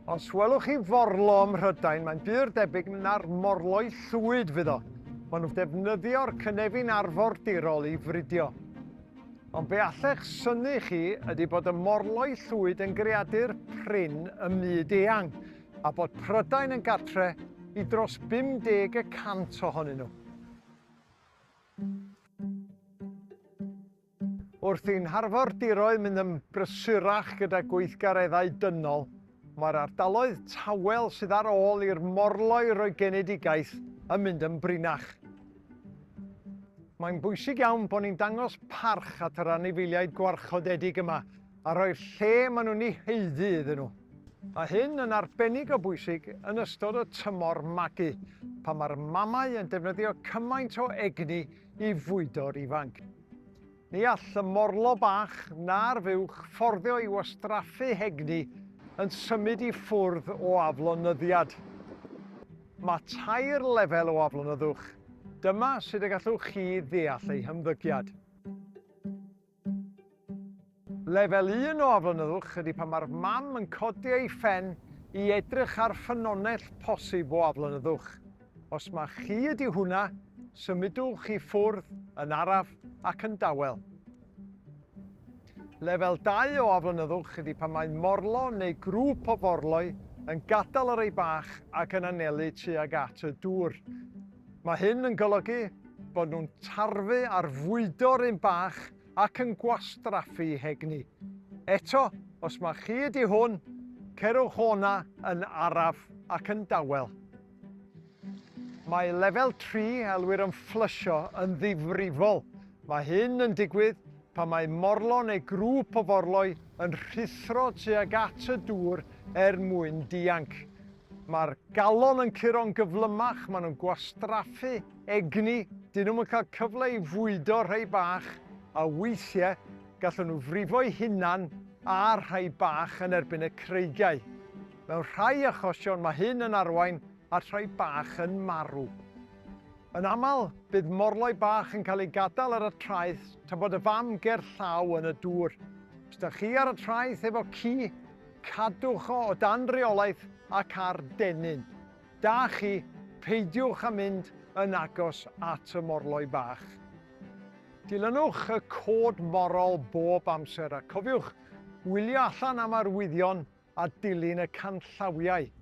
Os welwch chi forlo ym Mhrydain, mae'n byr debyg na'r Morloi Llwyd fydd o. Maen nhw'n defnyddio'r cynefin arfordirol i fridio. Ond be allech synnu chi ydy bod y Morloi Llwyd yn greadur prin y myd eang, a bod Prydain yn gartre i dros 50% ohonyn nhw. Wrth i'n harfordiroedd mynd yn brysurach gyda gweithgareddau dynol, mae'r ardaloedd tawel sydd ar ôl i'r morloi roi genedigaeth yn mynd yn brinach. Mae'n bwysig iawn bod ni'n dangos parch at yr anifeiliaid gwarchodedig yma a rhoi'r lle maen nhw'n ei heiddi iddyn nhw. A hyn yn arbennig o bwysig yn ystod y tymor magu, pan mae'r mamau yn defnyddio cymaint o egni i fwydo'r ifanc. Ni all y morlo bach na'r fuwch fforddio i wastraffu hegni yn symud i ffwrdd o aflonyddiad. Mae 3 lefel o aflonyddwch. Dyma sut y gallwch chi ddeall eu hymddygiad. Lefel 1 o aflonyddwch ydy pan mae'r mam yn codi ei phen i edrych ar ffynonell posib o aflonyddwch. Os mae chi ydy hwnna, symudwch i ffwrdd yn araf ac yn dawel. Lefel 2 o aflonyddwch ydy pan mae morlo neu grŵp o forloi yn gadael yr ei bach ac yn anelu tuag at y dŵr. Mae hyn yn golygu bod nhw'n tarfu ar fwydo'r un bach ac yn gwastraffu hegni. Eto, os mae chi ydy hwn, cerwch o'na yn araf ac yn dawel. Mae lefel 3, elwyr yn fflysio, yn ddifrifol. Mae hyn yn digwydd pan mae morlo neu grŵp o forloi yn rhuthro tuag at y dŵr mwyn dianc. Mae'r galon yn curo'n gyflymach, maen nhw'n gwastraffu egni, dyn nhw'n cael cyfle i fwydo rhai bach, a weithiau gallwn nhw frifo'u hunan a rhai bach yn erbyn y creigiau. Mewn rhai achosion mae hyn yn arwain at rhai bach yn marw. Yn aml, bydd morloi bach yn cael ei gadael ar y traeth tan bod y fam gerllaw yn y dŵr. Os ydych chi ar y traeth efo ci, cadwch o dan reolaeth ac ar denyn. Da chi, peidiwch â mynd yn agos at y morloi bach. Dilynwch y cod morol bob amser a cofiwch wylio allan am arwyddion a dilyn y canllawiau.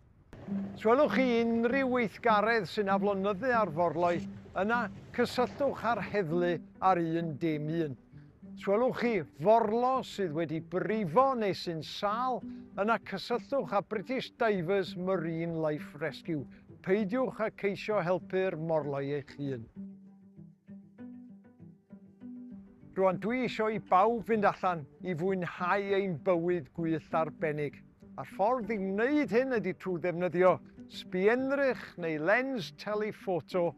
Os welwch chi unrhyw weithgaredd sy'n aflonyddu ar forloi, yna cysylltwch ar heddlu ar 111. Os welwch chi forlo sydd wedi brifo neu sy'n sawl, yna cysylltwch â British Divers Marine Life Rescue. Peidiwch â ceisio helpu'r morloi eich hun. Rwan dwi eisiau i bawb fynd allan i fwynhau ein bywyd gwyllt arbennig. A'r ffordd i wneud hyn ydy trwy ddefnyddio sbienddrych neu lens telephoto,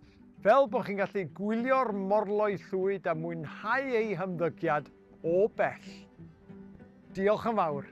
fel bod chi'n gallu gwylio'r Morloi Llwyd a mwynhau ei hymddygiad o bell. Diolch yn fawr.